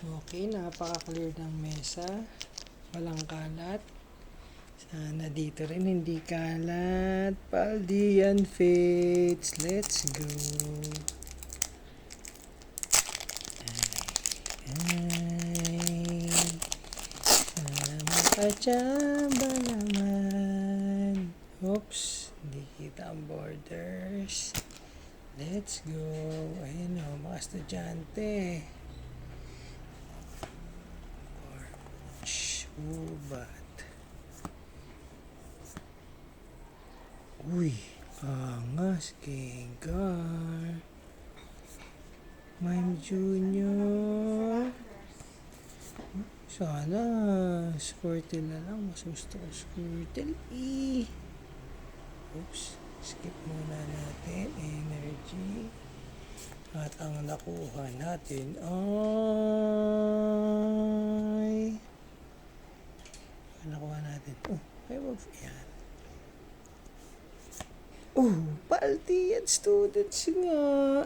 Okay, napaka-clear ng mesa. Walang kalat. Sana dito rin hindi kalat. Paldian Fates. Let's go. Ay, makachamba naman. Oops, hindi kita ang borders. Let's go. Ayun o, mga estudyante. Ubat. Uy, angas, Gengar. Mime Junior. Sana, Squirtle na lang. Mas gusto ko Squirtle. Oops, skip muna natin. Energy. At ang nakuha natin ay... nakuha natin. Yan. Paldian students nga.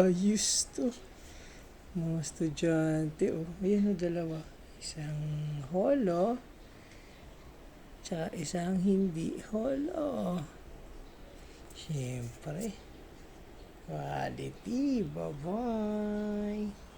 Used to. Mga estudyante. Ayan o, dalawa. Isang holo. Tsaka isang hindi holo. Siyempre. Quality. Bye-bye.